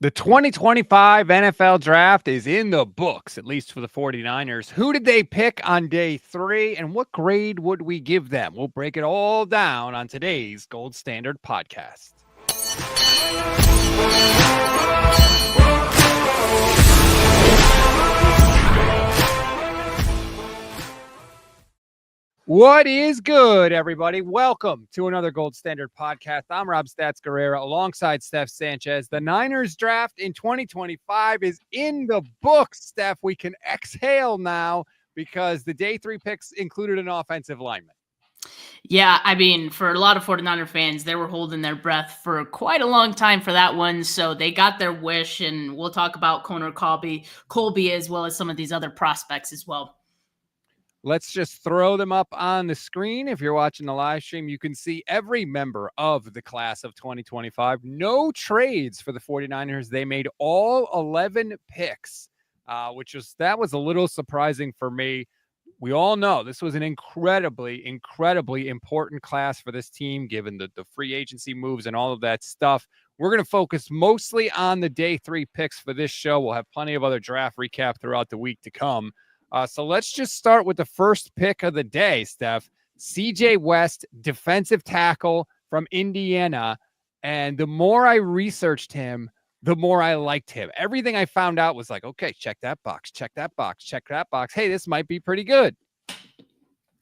The 2025 NFL draft is in the books, at least for the 49ers. Who did they pick on day 3, and what grade would we give them? We'll break it all down on today's Gold Standard podcast. What is good, everybody? Welcome to another Gold Standard podcast. I'm Rob Stats Guerrera alongside Steph Sanchez. The Niners draft in 2025 is in the books, Steph. We can exhale now because the day 3 picks included an offensive lineman. Yeah, I mean, for a lot of 49er fans, they were holding their breath for quite a long time for that one. So they got their wish, and we'll talk about Conor Colby as well as some of these other prospects as well. Let's just throw them up on the screen. If you're watching the live stream, you can see every member of the class of 2025. No trades for the 49ers. They made all 11 picks, that was a little surprising for me. We all know this was an incredibly important class for this team, given the free agency moves and all of that stuff. We're going to focus mostly on the day 3 picks for this show. We'll have plenty of other draft recap throughout the week to come. So let's just start with the first pick of the day, Steph. CJ West, defensive tackle from Indiana. And the more I researched him, the more I liked him. Everything I found out was like, okay, check that box, check that box, check that box. Hey, this might be pretty good.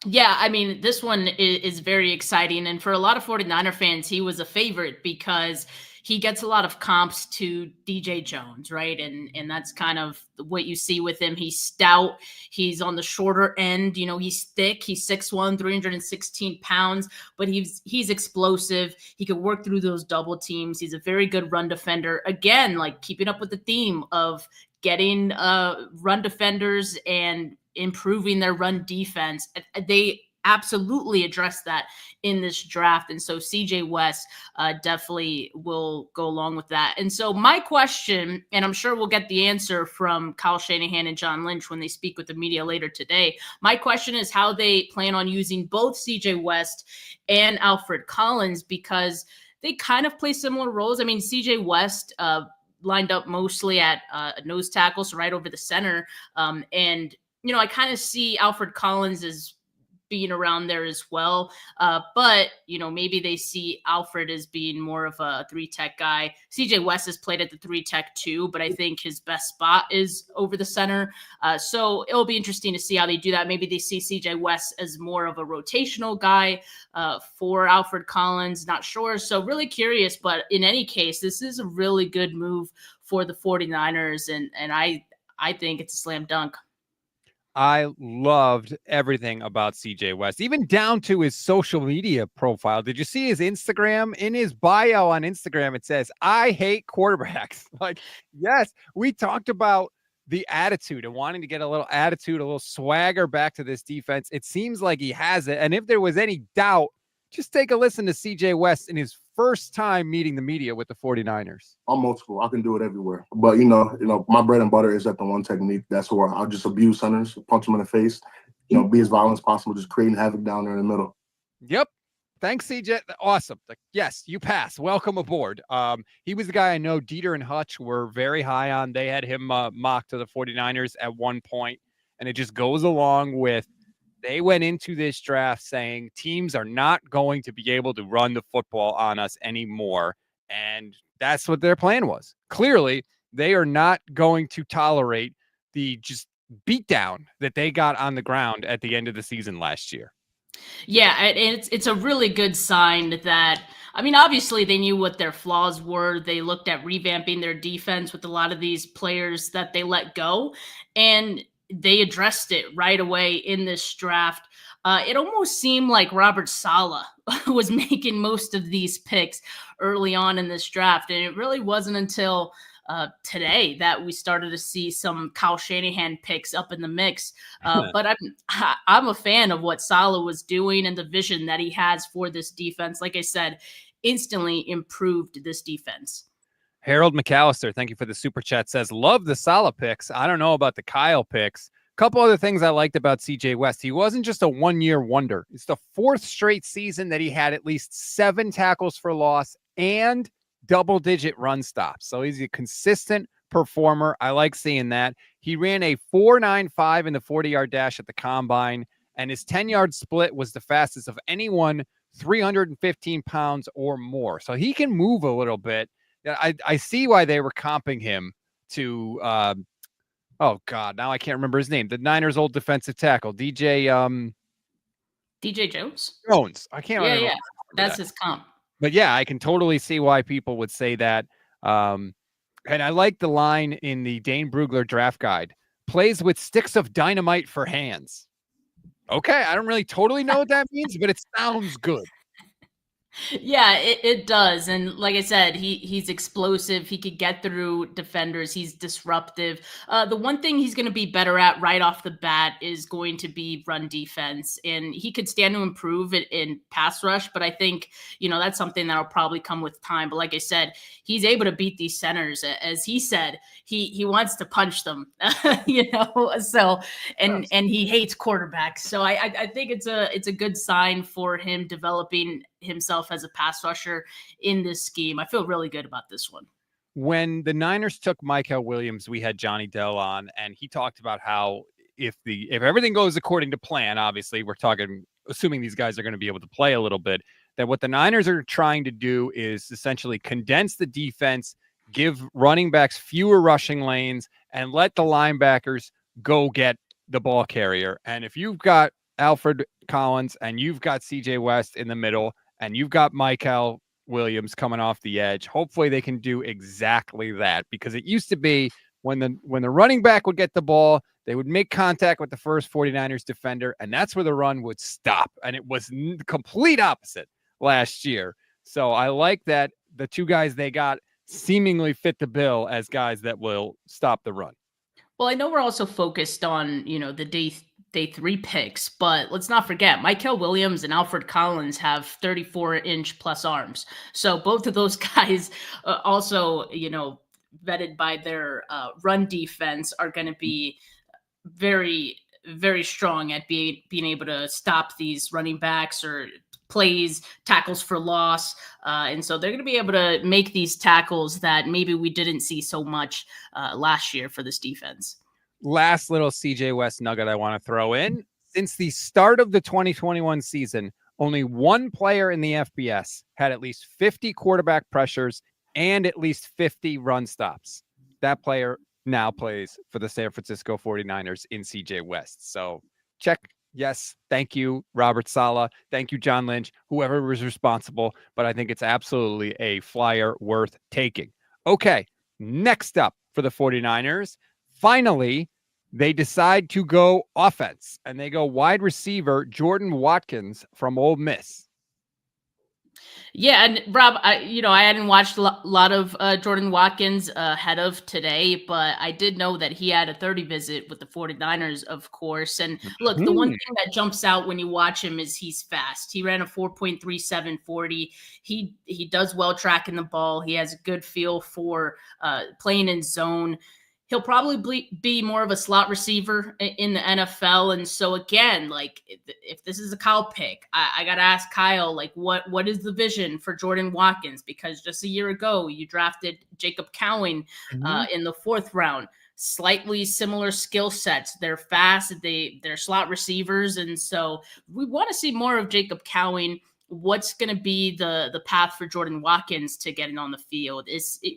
Yeah, I mean, this one is very exciting. And for a lot of 49er fans, he was a favorite because he gets a lot of comps to DJ Jones, right? And that's kind of what you see with him. He's stout. He's on the shorter end. You know, he's thick. He's 6'1", 316 pounds, but he's explosive. He could work through those double teams. He's a very good run defender. Again, like keeping up with the theme of getting run defenders and improving their run defense. They absolutely address that in this draft. And so CJ West definitely will go along with that. And so my question, and I'm sure we'll get the answer from Kyle Shanahan and John Lynch when they speak with the media later today. My question is how they plan on using both CJ West and Alfred Collins, because they kind of play similar roles. I mean, CJ West lined up mostly at nose tackle, so right over the center. And you know, I kind of see Alfred Collins as being around there as well. But, you know, maybe they see Alfred as being more of a 3-tech guy. CJ West has played at the 3-tech too, but I think his best spot is over the center. So it'll be interesting to see how they do that. Maybe they see CJ West as more of a rotational guy for Alfred Collins. Not sure. So really curious. But in any case, this is a really good move for the 49ers. And I think it's a slam dunk. I loved everything about CJ West, even down to his social media profile. Did you see his Instagram? In his bio on Instagram, it says, "I hate quarterbacks." Like, yes, we talked about the attitude and wanting to get a little attitude, a little swagger back to this defense. It seems like he has it. And if there was any doubt, just take a listen to CJ West in his first time meeting the media with the 49ers. I'm multiple. I can do it everywhere. But, you know, my bread and butter is at the one technique. That's where I'll just abuse centers, punch them in the face, you know, be as violent as possible, just creating havoc down there in the middle. Yep. Thanks, CJ. Awesome. Yes, you pass. Welcome aboard. He was the guy I know Dieter and Hutch were very high on. They had him mocked to the 49ers at one point, and it just goes along with they went into this draft saying teams are not going to be able to run the football on us anymore. And that's what their plan was. Clearly, they are not going to tolerate the just beatdown that they got on the ground at the end of the season last year. Yeah, and it's a really good sign that, I mean, obviously they knew what their flaws were. They looked at revamping their defense with a lot of these players that they let go, and they addressed it right away in this draft. It almost seemed like Robert Saleh was making most of these picks early on in this draft. And it really wasn't until today that we started to see some Kyle Shanahan picks up in the mix. But I'm a fan of what Saleh was doing and the vision that he has for this defense. Like I said, instantly improved this defense. Harold McAllister, thank you for the super chat, says, love the Saleh picks. I don't know about the Kyle picks. A couple other things I liked about CJ West. He wasn't just a one-year wonder. It's the 4th straight season that he had at least 7 tackles for loss and double-digit run stops. So he's a consistent performer. I like seeing that. He ran a 4.95 in the 40-yard dash at the combine, and his 10-yard split was the fastest of anyone 315 pounds or more. So he can move a little bit. I see why they were comping him to oh God, now I can't remember his name. The Niners' old defensive tackle, DJ Jones. I can't remember. Yeah. That's his comp. But yeah, I can totally see why people would say that. And I like the line in the Dane Brugler draft guide: plays with sticks of dynamite for hands. Okay, I don't really totally know what that means, but it sounds good. Yeah, it does. And like I said, he's explosive. He could get through defenders. He's disruptive. The one thing he's going to be better at right off the bat is going to be run defense. And he could stand to improve it in pass rush. But I think, that's something that'll probably come with time. But like I said, he's able to beat these centers. As he said, he wants to punch them, so, and he hates quarterbacks. So I think it's a good sign for him developing himself as a pass rusher in this scheme. I feel really good about this one. When the Niners took Mykel Williams, we had Johnny Dell on, and he talked about how if everything goes according to plan, obviously we're assuming these guys are going to be able to play a little bit, that what the Niners are trying to do is essentially condense the defense, give running backs fewer rushing lanes, and let the linebackers go get the ball carrier. And if you've got Alfred Collins and you've got CJ West in the middle, and you've got Mykel Williams coming off the edge, hopefully they can do exactly that, because it used to be when the running back would get the ball, they would make contact with the first 49ers defender, and that's where the run would stop. And it was the complete opposite last year. So I like that the two guys they got seemingly fit the bill as guys that will stop the run. Well, I know we're also focused on, the day 3 picks, but let's not forget Mykel Williams and Alfred Collins have 34-inch plus arms. So both of those guys also, vetted by their run defense, are going to be very, very strong at being able to stop these running backs or plays, tackles for loss. And so they're going to be able to make these tackles that maybe we didn't see so much last year for this defense. Last little CJ West nugget I want to throw in. Since the start of the 2021 season, only one player in the FBS had at least 50 quarterback pressures and at least 50 run stops. That player now plays for the San Francisco 49ers in CJ West. So check. Yes. Thank you, Robert Saleh. Thank you, John Lynch, whoever was responsible. But I think it's absolutely a flyer worth taking. Okay. Next up for the 49ers, finally, they decide to go offense, and they go wide receiver Jordan Watkins from Ole Miss. Yeah, and Rob, I hadn't watched a lot of Jordan Watkins ahead of today, but I did know that he had a 30 visit with the 49ers, of course. And look, the one thing that jumps out when you watch him is he's fast. He ran a 4.37 40. He does well tracking the ball. He has a good feel for playing in zone. He'll probably be more of a slot receiver in the NFL. And so again, like if this is a Kyle pick, I got to ask Kyle, like what is the vision for Jordan Watkins? Because just a year ago, you drafted Jacob Cowing in the 4th round. Slightly similar skill sets. They're fast. They're slot receivers. And so we want to see more of Jacob Cowing. What's going to be the path for Jordan Watkins to getting on the field?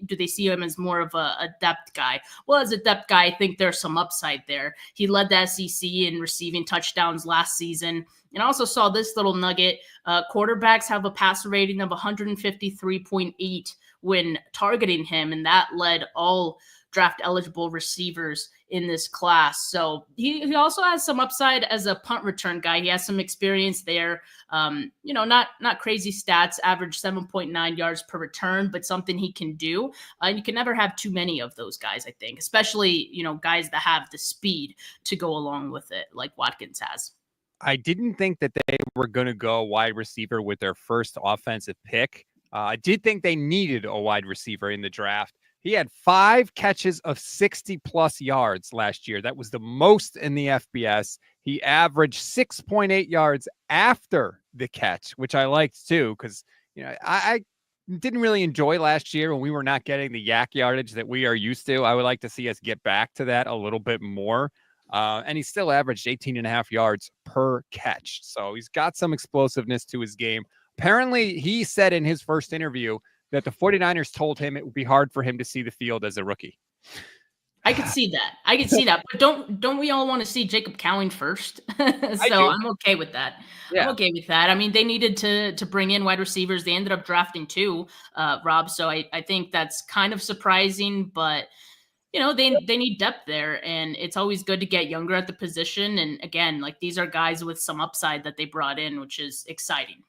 Do they see him as more of a depth guy? Well, as a depth guy, I think there's some upside there. He led the SEC in receiving touchdowns last season. And I also saw this little nugget. Quarterbacks have a passer rating of 153.8 when targeting him, and that led all draft eligible receivers in this class. So he also has some upside as a punt return guy. He has some experience there. Not crazy stats, average 7.9 yards per return, but something he can do. You can never have too many of those guys, I think, especially, guys that have the speed to go along with it, like Watkins has. I didn't think that they were going to go wide receiver with their first offensive pick. I did think they needed a wide receiver in the draft. He had 5 catches of 60-plus yards last year. That was the most in the FBS. He averaged 6.8 yards after the catch, which I liked too, because I didn't really enjoy last year when we were not getting the yak yardage that we are used to. I would like to see us get back to that a little bit more. And he still averaged 18.5 yards per catch. So he's got some explosiveness to his game. Apparently, he said in his first interview that the 49ers told him it would be hard for him to see the field as a rookie. I could see that. But don't we all want to see Jacob Cowing first? So I'm okay with that. Yeah. I'm okay with that. I mean, they needed to bring in wide receivers. They ended up drafting 2, Rob. So I think that's kind of surprising, but they need depth there, and it's always good to get younger at the position. And again, like, these are guys with some upside that they brought in, which is exciting.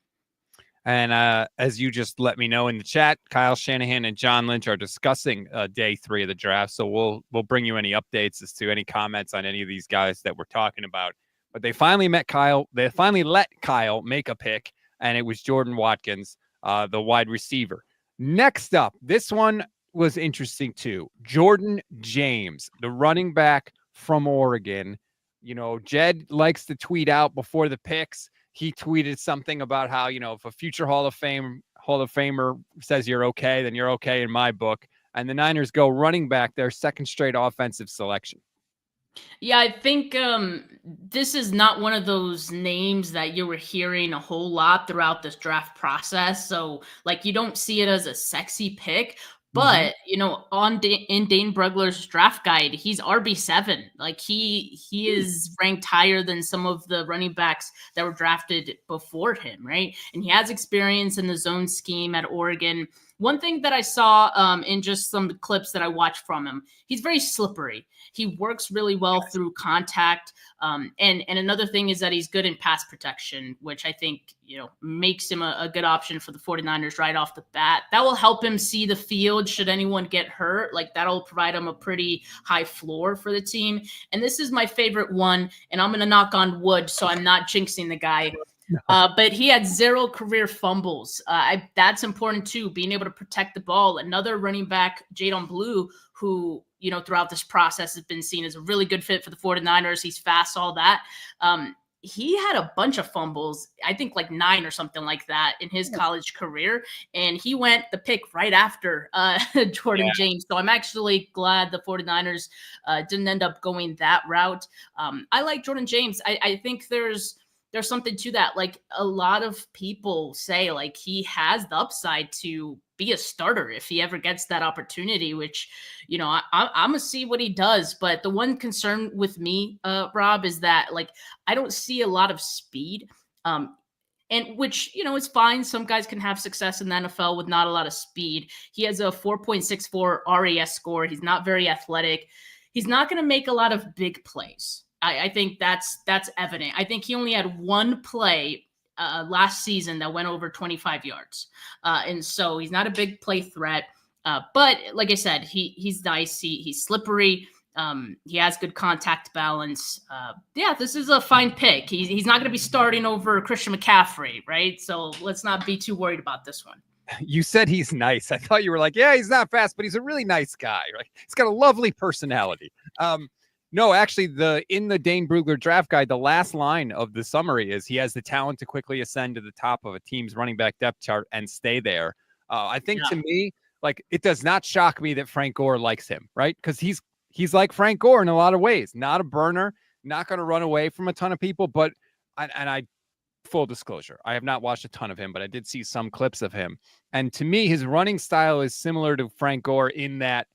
And as you just let me know in the chat, Kyle Shanahan and John Lynch are discussing day 3 of the draft. So we'll bring you any updates as to any comments on any of these guys that we're talking about. But they finally met Kyle. They finally let Kyle make a pick, and it was Jordan Watkins, the wide receiver. Next up, this one was interesting too. Jordan James, the running back from Oregon. Jed likes to tweet out before the picks. He tweeted something about how, if a future Hall of Famer says you're okay, then you're okay in my book. And the Niners go running back, their second straight offensive selection. Yeah, I think this is not one of those names that you were hearing a whole lot throughout this draft process. So, like, you don't see it as a sexy pick. But, in Dane Brugler's draft guide, he's RB7. Like, he is ranked higher than some of the running backs that were drafted before him, right? And he has experience in the zone scheme at Oregon. One thing that I saw in just some clips that I watched from him, he's very slippery. He works really well through contact. And another thing is that he's good in pass protection, which I think, makes him a good option for the 49ers right off the bat. That will help him see the field should anyone get hurt. Like, that'll provide him a pretty high floor for the team. And this is my favorite one, and I'm going to knock on wood, so I'm not jinxing the guy. But he had 0 career fumbles. That's important too, being able to protect the ball. Another running back, Jadon Blue, who, throughout this process has been seen as a really good fit for the 49ers. He's fast, all that. He had a bunch of fumbles, I think like 9 or something like that in his college career. And he went the pick right after Jordan James. So I'm actually glad the 49ers didn't end up going that route. I like Jordan James. I think there's something to that. Like, a lot of people say, like, he has the upside to be a starter if he ever gets that opportunity, which, I'm gonna see what he does. But the one concern with me, Rob, is that, like, I don't see a lot of speed. And which, is fine. Some guys can have success in the NFL with not a lot of speed. He has a 4.64 RAS score. He's not very athletic. He's not going to make a lot of big plays. I think that's evident. I think he only had one play last season that went over 25 yards. And so he's not a big play threat. But like I said, he's nice. He's slippery. He has good contact balance. This is a fine pick. He's not going to be starting over Christian McCaffrey, right? So let's not be too worried about this one. You said he's nice. I thought you were like, yeah, he's not fast, but he's a really nice guy. Right? He's got a lovely personality. No, actually, in the Dane Brugler draft guide, the last line of the summary is he has the talent to quickly ascend to the top of a team's running back depth chart and stay there. I think to me, like, it does not shock me that Frank Gore likes him, right? Because he's like Frank Gore in a lot of ways. Not a burner, not going to run away from a ton of people. But full disclosure, I have not watched a ton of him, but I did see some clips of him. And to me, his running style is similar to Frank Gore in that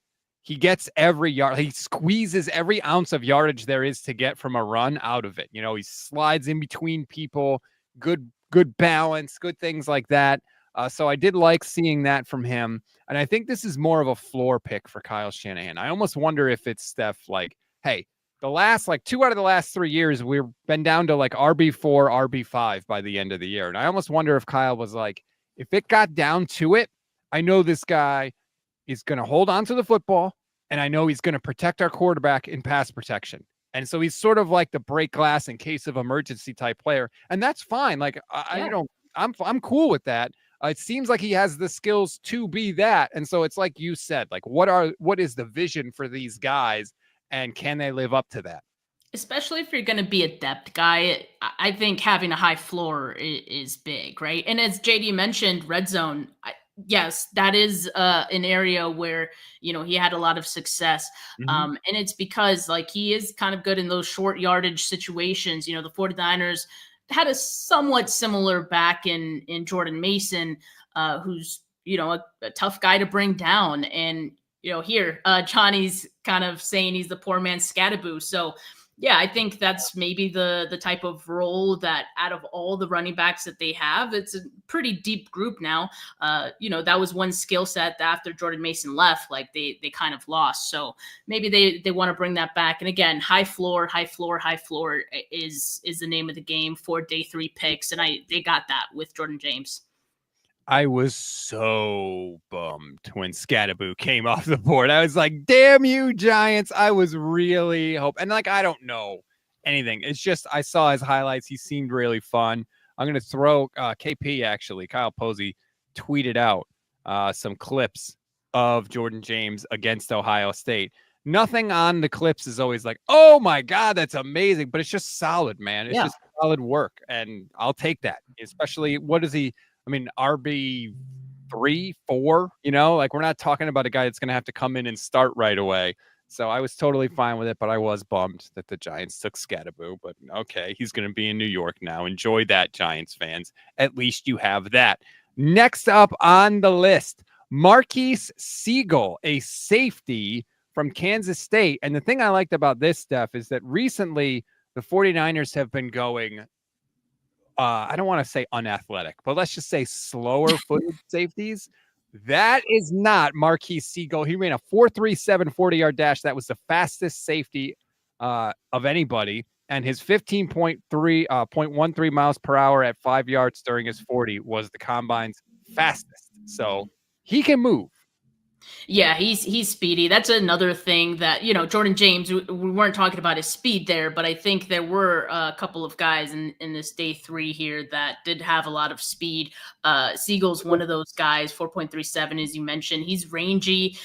he gets every yard. He squeezes every ounce of yardage there is to get from a run out of it. He slides in between people, good balance, good things like that. So I did like seeing that from him. And I think this is more of a floor pick for Kyle Shanahan. I almost wonder if it's Steph, like, hey, the last, 2 out of the last 3 years, we've been down to like RB4, RB5 by the end of the year. And I almost wonder if Kyle was like, if it got down to it, I know this guy is going to hold on to the football, and I know he's going to protect our quarterback in pass protection. And so he's sort of like the break glass in case of emergency type player. And that's fine. Like, I'm cool with that. It seems like he has the skills to be that. And so it's like you said, like, what is the vision for these guys, and can they live up to that? Especially if you're going to be a depth guy, I think having a high floor is big, right? And as JD mentioned, red zone, Yes, that is an area where, he had a lot of success. Mhm. And it's because like he is kind of good in those short yardage situations. The 49ers had a somewhat similar back in Jordan Mason, who's, a tough guy to bring down. And, here, Johnny's kind of saying he's the poor man's Scatterboo. So yeah, I think that's maybe the type of role that out of all the running backs that they have, it's a pretty deep group now. That was one skill set that after Jordan Mason left, like they kind of lost. So maybe they want to bring that back. And again, high floor is the name of the game for day 3 picks. And they got that with Jordan James. I was so bummed when Scatterboo came off the board. I was like, damn you, Giants. I was really hoping. And like, I don't know anything. It's just I saw his highlights. He seemed really fun. I'm going to throw KP, actually. Kyle Posey tweeted out some clips of Jordan James against Ohio State. Nothing on the clips is always like, oh my God, that's amazing. But it's just solid, man. It's just solid work. And I'll take that. Especially, what is he? I mean, RB 3, 4, like we're not talking about a guy that's going to have to come in and start right away. So I was totally fine with it, but I was bummed that the Giants took Scatterboo. But okay, he's going to be in New York now. Enjoy that, Giants fans. At least you have that. Next up on the list, Marques Sigle, a safety from Kansas State. And the thing I liked about this, Steph, is that recently the 49ers have been going I don't want to say unathletic, but let's just say slower footed safeties. That is not Marques Sigle. He ran a 4.37 40-yard dash. That was the fastest safety of anybody. And his 15.13 miles per hour at 5 yards during his 40 was the combine's fastest. So he can move. Yeah, he's speedy. That's another thing that, Jordan James, we weren't talking about his speed there, but I think there were a couple of guys in this day 3 here that did have a lot of speed. Siegel's one of those guys, 4.37, as you mentioned. He's rangy.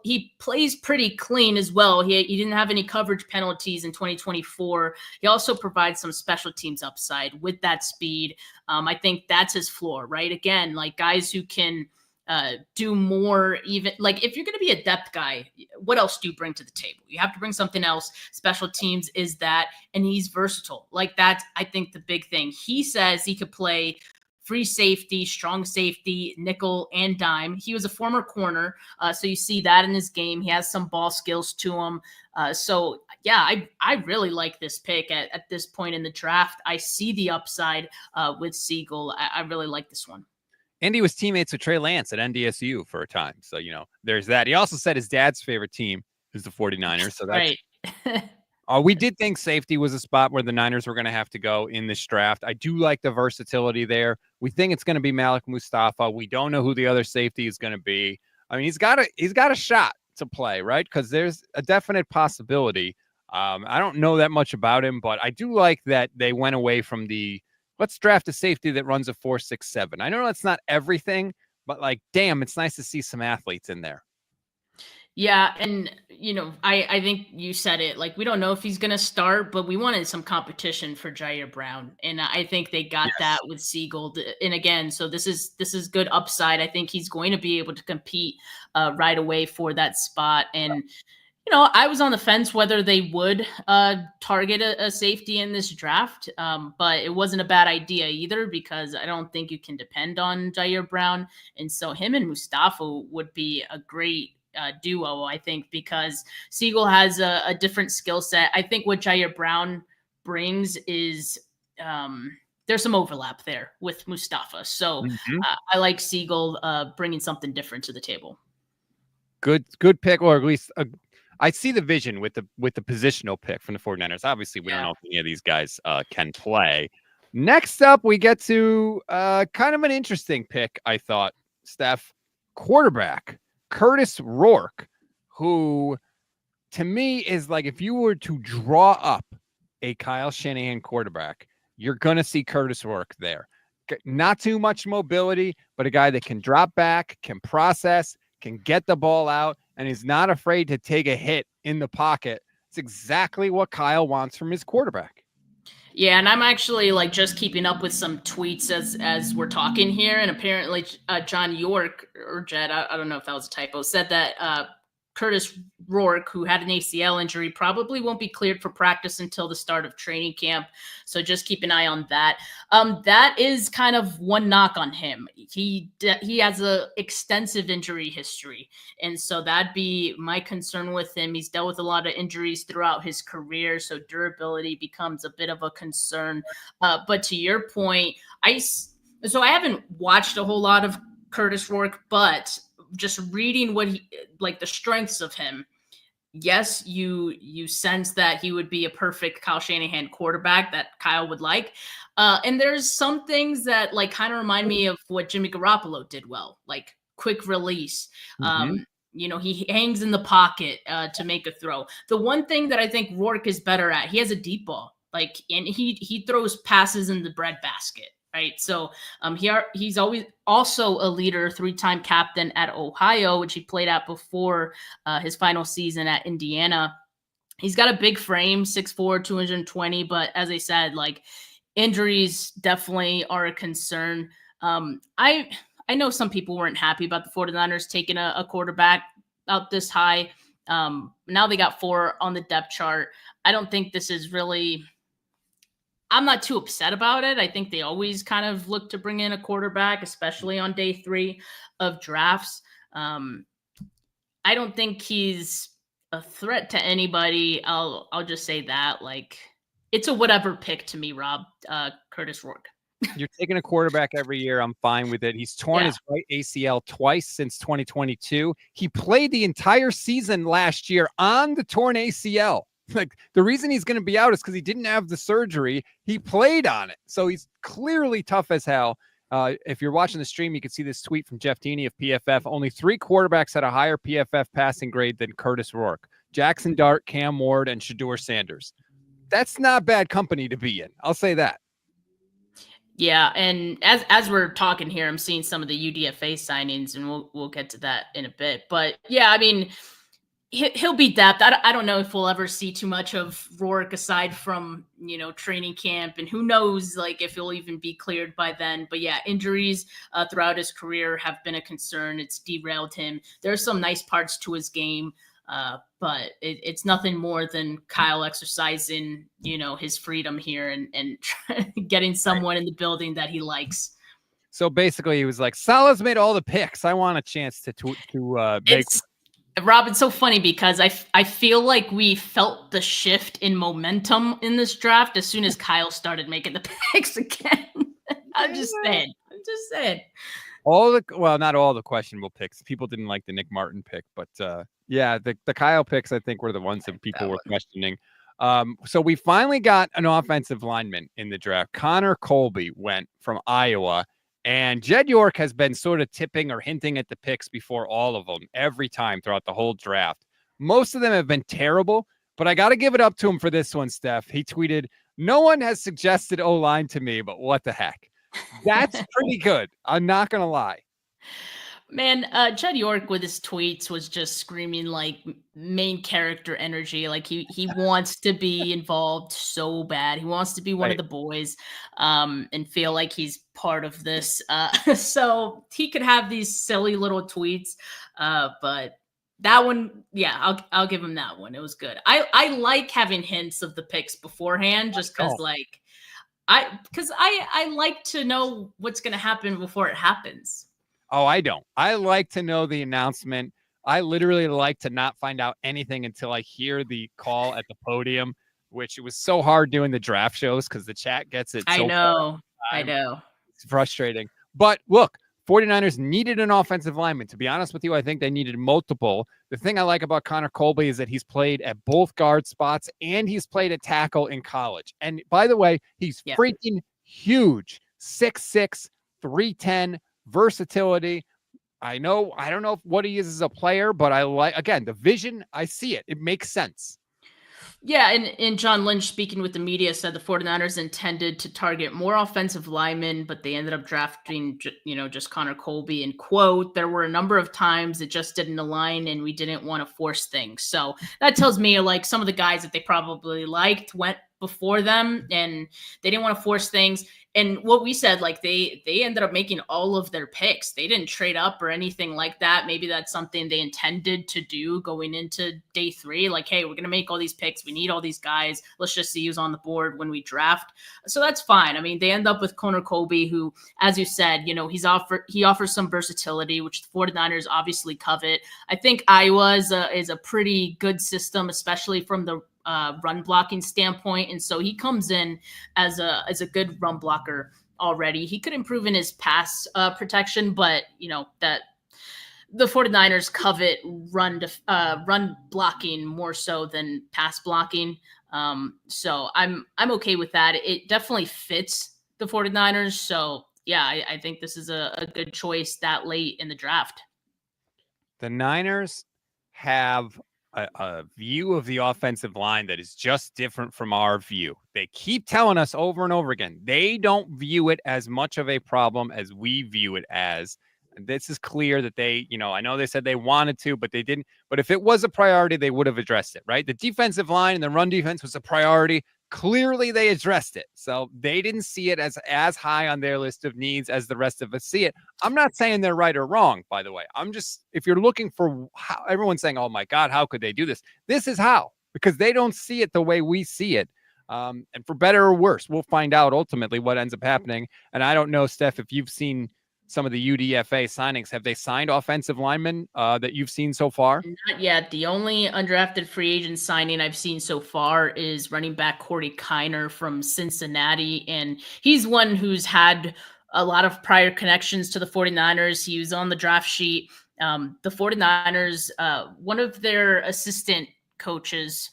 He plays pretty clean as well. He didn't have any coverage penalties in 2024. He also provides some special teams upside with that speed. I think that's his floor, right? Again, like guys who can do more, even like if you're going to be a depth guy, what else do you bring to the table? You have to bring something else. Special teams is that, and he's versatile. Like that's, I think, the big thing. He says he could play free safety, strong safety, nickel, and dime. He was a former corner, so you see that in his game. He has some ball skills to him. So yeah, I really like this pick at this point in the draft. I see the upside with Sigle. I really like this one. And he was teammates with Trey Lance at NDSU for a time. So, there's that. He also said his dad's favorite team is the 49ers. So that's right. We did think safety was a spot where the Niners were going to have to go in this draft. I do like the versatility there. We think it's going to be Malik Mustafa. We don't know who the other safety is going to be. I mean, he's got a shot to play, right? Because there's a definite possibility. I don't know that much about him, but I do like that they went away from the let's draft a safety that runs a 4.67. I know that's not everything, but like, damn, it's nice to see some athletes in there. Yeah. And, I think you said it, like, we don't know if he's going to start, but we wanted some competition for Jair Brown. And I think they got that with Sigle. And again, so this is good upside. I think he's going to be able to compete right away for that spot. And, I was on the fence whether they would target a safety in this draft, but it wasn't a bad idea either because I don't think you can depend on Jair Brown. And so him and Mustafa would be a great duo, I think, because Sigle has a different skill set. I think what Jair Brown brings is there's some overlap there with Mustafa. So I like Sigle bringing something different to the table. Good pick, or at least I see the vision with the positional pick from the 49ers. Obviously, we don't know if any of these guys can play. Next up, we get to kind of an interesting pick, I thought, Steph. Quarterback, Kurtis Rourke, who to me is like if you were to draw up a Kyle Shanahan quarterback, you're going to see Kurtis Rourke there. Not too much mobility, but a guy that can drop back, can process, can get the ball out, and is not afraid to take a hit in the pocket. It's exactly what Kyle wants from his quarterback. Yeah, and I'm actually like just keeping up with some tweets as we're talking here, and apparently John York or Jed, I don't know if that was a typo, said that Kurtis Rourke, who had an ACL injury, probably won't be cleared for practice until the start of training camp. So just keep an eye on that. That is kind of one knock on him. He has a extensive injury history, and so that'd be my concern with him. He's dealt with a lot of injuries throughout his career, so durability becomes a bit of a concern. But to your point, I haven't watched a whole lot of Kurtis Rourke, but just reading what he like the strengths of him, yes, you sense that he would be a perfect Kyle Shanahan quarterback that Kyle would like. And there's some things that like kind of remind me of what Jimmy Garoppolo did well, like quick release. He hangs in the pocket to make a throw. The one thing that I think Rourke is better at, he has a deep ball, like, and he throws passes in the breadbasket. Right. So he's always also a leader, 3-time captain at Ohio, which he played at before his final season at Indiana. He's got a big frame, 6'4", 220. But as I said, like injuries definitely are a concern. I know some people weren't happy about the 49ers taking a quarterback out this high. Now they got 4 on the depth chart. I don't think this is really – I'm not too upset about it. I think they always kind of look to bring in a quarterback, especially on day 3 of drafts. I don't think he's a threat to anybody. I'll just say that. Like, it's a whatever pick to me, Rob. Kurtis Rourke. You're taking a quarterback every year. I'm fine with it. He's torn his right ACL twice since 2022. He played the entire season last year on the torn ACL. Like, the reason he's going to be out is because he didn't have the surgery. He played on it. So he's clearly tough as hell. If you're watching the stream, you can see this tweet from Jeff Deeney of PFF. Only 3 quarterbacks had a higher PFF passing grade than Kurtis Rourke: Jackson Dart, Cam Ward, and Shedeur Sanders. That's not bad company to be in. I'll say that. Yeah, and as we're talking here, I'm seeing some of the UDFA signings, and we'll get to that in a bit. But yeah, I mean, he'll be depth. I don't know if we'll ever see too much of Rourke aside from, training camp, and who knows, like, if he'll even be cleared by then. But yeah, injuries throughout his career have been a concern. It's derailed him. There's some nice parts to his game, but it's nothing more than Kyle exercising, his freedom here and getting someone in the building that he likes. So basically, he was like, Salah's made all the picks. I want a chance to make. Rob, it's so funny because I feel like we felt the shift in momentum in this draft as soon as Kyle started making the picks again. I'm just saying. Not all the questionable picks. People didn't like the Nick Martin pick, but the Kyle picks, I think, were the ones that people were questioning. So we finally got an offensive lineman in the draft. Connor Colby went from Iowa. And Jed York has been sort of tipping or hinting at the picks before all of them every time throughout the whole draft. Most of them have been terrible, but I got to give it up to him for this one, Steph. He tweeted, "No one has suggested O-line to me, but what the heck?" That's pretty good. I'm not going to lie. Man, Jed York with his tweets was just screaming like main character energy. Like he wants to be involved so bad. He wants to be one of the boys and feel like he's part of this. So he could have these silly little tweets. But that one, yeah, I'll give him that one. It was good. I like having hints of the picks beforehand just because I like to know what's going to happen before it happens. Oh, I don't. I like to know the announcement. I literally like to not find out anything until I hear the call at the podium, which it was so hard doing the draft shows because the chat gets it. I know. It's frustrating. But look, 49ers needed an offensive lineman. To be honest with you, I think they needed multiple. The thing I like about Connor Colby is that he's played at both guard spots and he's played at tackle in college. And by the way, he's freaking huge. 6'6", 310, versatility. I don't know what he is as a player, but I like, again, the vision. I see it. It makes sense. Yeah, and John Lynch, speaking with the media, said the 49ers intended to target more offensive linemen, but they ended up drafting, just Connor Colby. And quote, "There were a number of times it just didn't align and we didn't want to force things." So that tells me like some of the guys that they probably liked went before them, and they didn't want to force things. And what we said, like they ended up making all of their picks. They didn't trade up or anything like that. Maybe that's something they intended to do going into day 3. Like, hey, we're going to make all these picks. We need all these guys. Let's just see who's on the board when we draft. So that's fine. I mean, they end up with Connor Colby, who, as you said, you know, he offers some versatility, which the 49ers obviously covet. I think Iowa is a pretty good system, especially from the run blocking standpoint. And so he comes in as a good run blocker already. He could improve in his pass protection, but you know that the 49ers covet run blocking more so than pass blocking. So I'm okay with that. It definitely fits the 49ers. So yeah, I think this is a good choice that late in the draft. The Niners have a view of the offensive line that is just different from our view. They keep telling us over and over again, they don't view it as much of a problem as we view it as. And this is clear that they, you know, I know they said they wanted to, but they didn't. But if it was a priority, they would have addressed it, right? The defensive line and the run defense was a priority. Clearly, they addressed it. So they didn't see it as high on their list of needs as the rest of us see it. I'm not saying they're right or wrong, by the way. I'm just, if you're looking for how everyone's saying, oh my God, how could they do this? This is how, because they don't see it the way we see it. And for better or worse, we'll find out ultimately what ends up happening. And I don't know, Steph, if you've seen some of the UDFA signings. Have they signed offensive linemen that you've seen so far? Not yet. The only undrafted free agent signing I've seen so far is running back Corey Kiner from Cincinnati. And he's one who's had a lot of prior connections to the 49ers. He was on the draft sheet. The 49ers, one of their assistant coaches,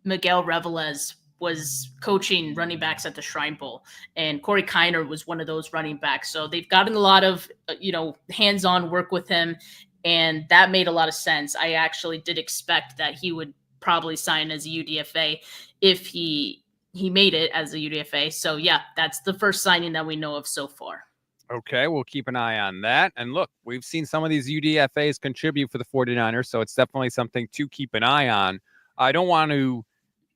Miguel Revelez, was coaching running backs at the Shrine Bowl, and Corey Kiner was one of those running backs. So they've gotten a lot of, hands-on work with him, and that made a lot of sense. I actually did expect that he would probably sign as a UDFA if he made it as a UDFA. So yeah, that's the first signing that we know of so far. Okay, we'll keep an eye on that. And look, we've seen some of these UDFAs contribute for the 49ers, so it's definitely something to keep an eye on. I don't want to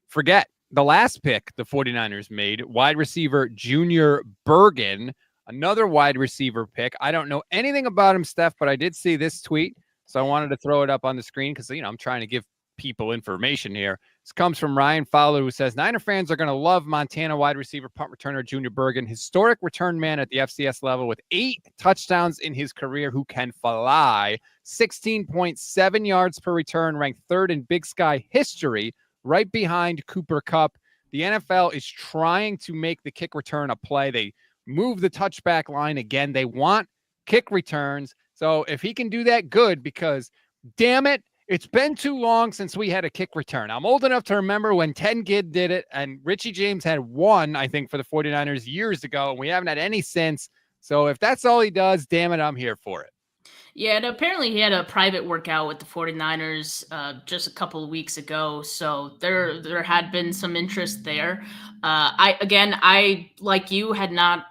forget the last pick the 49ers made, wide receiver Junior Bergen, another wide receiver pick. I don't know anything about him, Steph, but I did see this tweet, so I wanted to throw it up on the screen because, I'm trying to give people information here. This comes from Ryan Fowler, who says, Niner fans are going to love Montana wide receiver punt returner Junior Bergen, historic return man at the FCS level with 8 touchdowns in his career, who can fly, 16.7 yards per return, ranked 3rd in Big Sky history, right behind Cooper Kupp. The NFL is trying to make the kick return a play. They move the touchback line again. They want kick returns. So if he can do that, good, because damn it, it's been too long since we had a kick return. I'm old enough to remember when Ted Ginn did it, and Richie James had one, I think, for the 49ers years ago, and we haven't had any since. So if that's all he does, damn it, I'm here for it. Yeah, and apparently he had a private workout with the 49ers just a couple of weeks ago. So there had been some interest there. I like you had not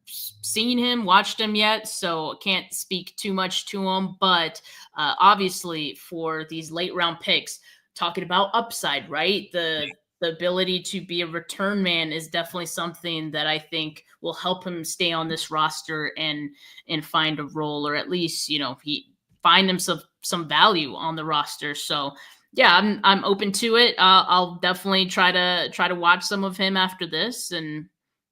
seen him, watched him yet, so can't speak too much to him. But obviously for these late round picks, talking about upside, right? The ability to be a return man is definitely something that I think will help him stay on this roster and find a role, or at least, he find himself some value on the roster. So yeah, I'm open to it. I'll definitely try to watch some of him after this. And,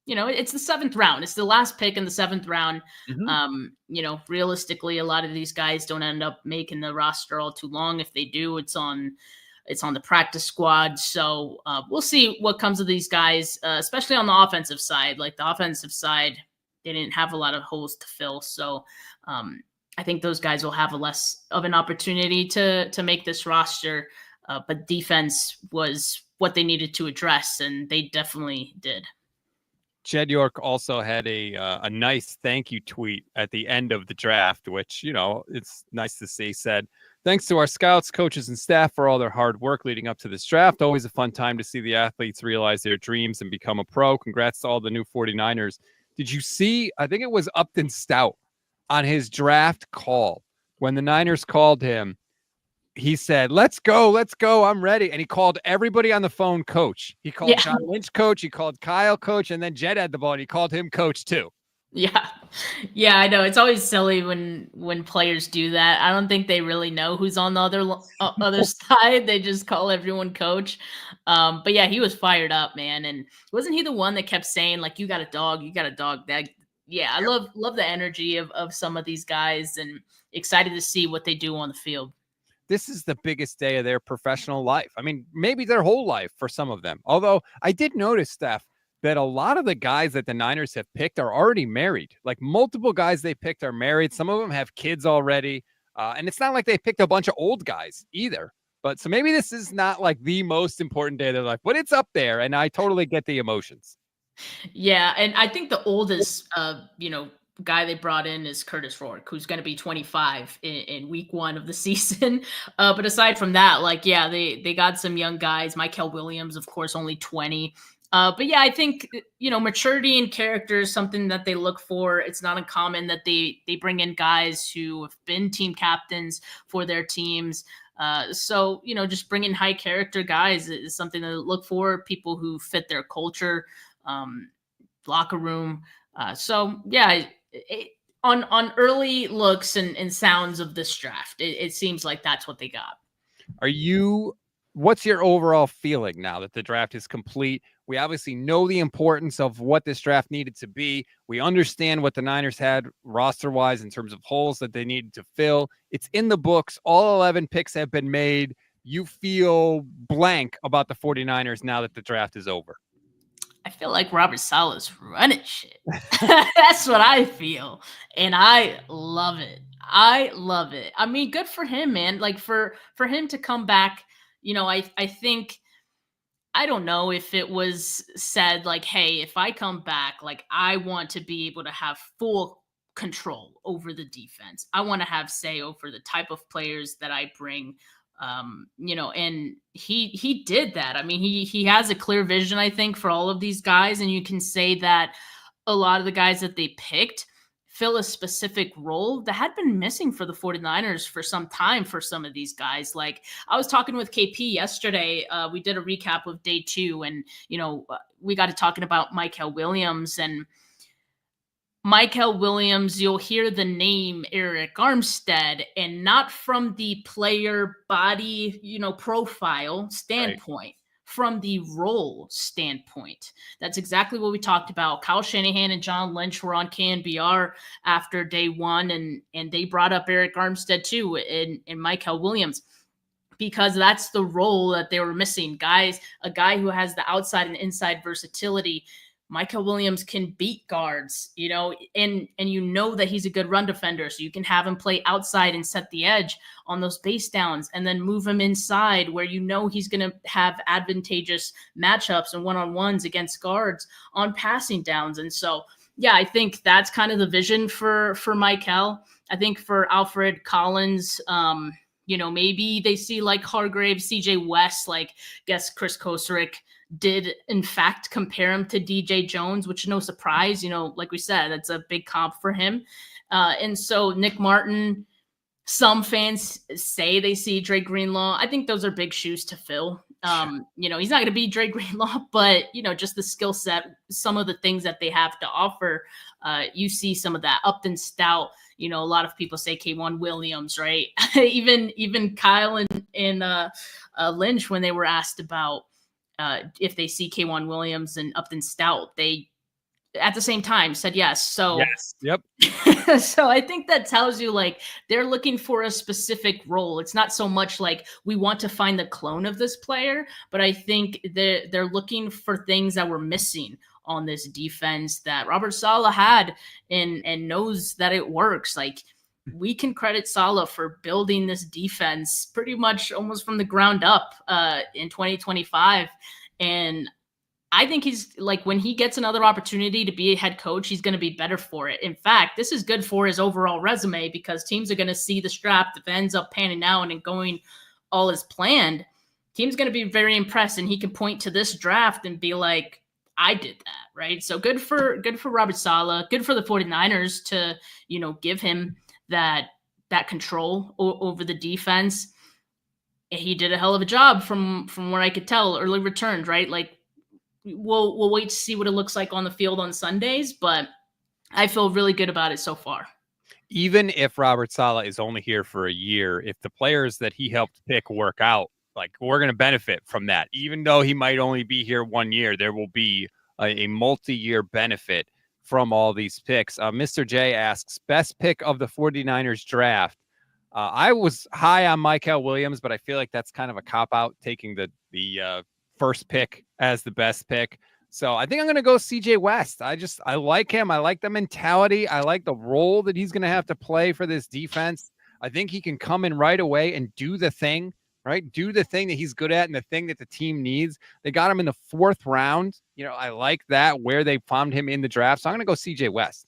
it's the 7th round. It's the last pick in the 7th round. Mm-hmm. Realistically, a lot of these guys don't end up making the roster all too long. If they do, it's on the practice squad. So we'll see what comes of these guys, especially on the offensive side. Like the offensive side, they didn't have a lot of holes to fill. So I think those guys will have a less of an opportunity to make this roster. But defense was what they needed to address, and they definitely did. Jed York also had a nice thank you tweet at the end of the draft, which, it's nice to see. Said, thanks to our scouts, coaches, and staff for all their hard work leading up to this draft. Always a fun time to see the athletes realize their dreams and become a pro. Congrats to all the new 49ers. Did you see, I think it was Upton Stout on his draft call when the Niners called him, he said, let's go, I'm ready. And he called everybody on the phone coach. He called John Lynch coach, he called Kyle coach, and then Jed had the ball and he called him coach too. Yeah. Yeah, I know. It's always silly when players do that. I don't think they really know who's on the other side. They just call everyone coach. But yeah, he was fired up, man. And wasn't he the one that kept saying, like, you got a dog, that yeah, I love the energy of some of these guys and excited to see what they do on the field. This is the biggest day of their professional life. I mean, maybe their whole life for some of them. Although I did notice, Steph, that a lot of the guys that the Niners have picked are already married. Like multiple guys they picked are married. Some of them have kids already. And it's not like they picked a bunch of old guys either. But so maybe this is not like the most important day of their life, but it's up there. And I totally get the emotions. Yeah. And I think the oldest, guy they brought in is Kurtis Rourke, who's going to be 25 in week 1 of the season. But aside from that, like, yeah, they got some young guys. Michael Williams, of course, only 20. But yeah, I think, maturity and character is something that they look for. It's not uncommon that they bring in guys who have been team captains for their teams. So, just bringing high character guys is something to look for, people who fit their culture, locker room. So yeah, on early looks and sounds of this draft, it seems like that's what they got. What's your overall feeling now that the draft is complete? We obviously know the importance of what this draft needed to be. We understand what the Niners had roster-wise in terms of holes that they needed to fill. It's in the books. All 11 picks have been made. You feel blank about the 49ers now that the draft is over? I feel like Robert Saleh's running shit. That's what I feel. And I love it. I mean, good for him, man. Like for him to come back, I think, I don't know if it was said like, hey, if I come back, like I want to be able to have full control over the defense. I want to have say over the type of players that I bring. And he did that. I mean, he has a clear vision, I think, for all of these guys. And you can say that a lot of the guys that they picked fill a specific role that had been missing for the 49ers for some time for some of these guys. Like I was talking with KP yesterday. We did a recap of day 2 and, we got to talking about Michael Williams and Michael Williams, you'll hear the name Arik Armstead, and not from the player body, profile standpoint, right, from the role standpoint. That's exactly what we talked about. Kyle Shanahan and John Lynch were on KNBR after day 1, and they brought up Arik Armstead too, and Michael Williams, because that's the role that they were missing. A guy who has the outside and inside versatility. Michael Williams can beat guards, and that he's a good run defender. So you can have him play outside and set the edge on those base downs and then move him inside where he's going to have advantageous matchups and one-on-ones against guards on passing downs. And so, yeah, I think that's kind of the vision for Michael. I think for Alfred Collins, maybe they see like Hargrave, CJ West, like guess Chris Kosarick did in fact compare him to DJ Jones, which is no surprise. Like we said, that's a big comp for him. And so Nick Martin, some fans say they see Dre Greenlaw. I think those are big shoes to fill. He's not going to be Dre Greenlaw, but, just the skill set, some of the things that they have to offer, you see some of that. Upton Stout, a lot of people say K'Wan Williams, right? even Kyle and Lynch, when they were asked about if they see K'Wan Williams and Upton Stout, they at the same time said yes. So yes. Yep. So I think that tells you like they're looking for a specific role. It's not so much like we want to find the clone of this player, but I think they're looking for things that were missing on this defense that Robert Saleh had and knows that it works. Like we can credit Saleh for building this defense pretty much almost from the ground up in 2025. And I think he's like, when he gets another opportunity to be a head coach, he's going to be better for it. In fact, this is good for his overall resume because teams are going to see the draft if it ends up panning out and going all as planned. Team's going to be very impressed, and he can point to this draft and be like, I did that, right? So good for Robert Saleh, good for the 49ers to, give him that control over the defense. he did a hell of a job from what I could tell. Early returns, right? Like we'll wait to see what it looks like on the field on Sundays, but I feel really good about it so far. Even if Robert Saleh is only here for a year, if the players that he helped pick work out, like we're going to benefit from that. Even though he might only be here 1 year, there will be a multi-year benefit from all these picks. Mr. J asks, best pick of the 49ers draft. I was high on Mykel Williams, but I feel like that's kind of a cop-out, taking the first pick as the best pick. So I think I'm going to go CJ West. I like him. I like the mentality. I like the role that he's going to have to play for this defense. I think he can come in right away and do the thing, right? Do the thing that he's good at and the thing that the team needs. They got him in the 4th round. You know, I like that, where they found him in the draft. So I'm going to go CJ West.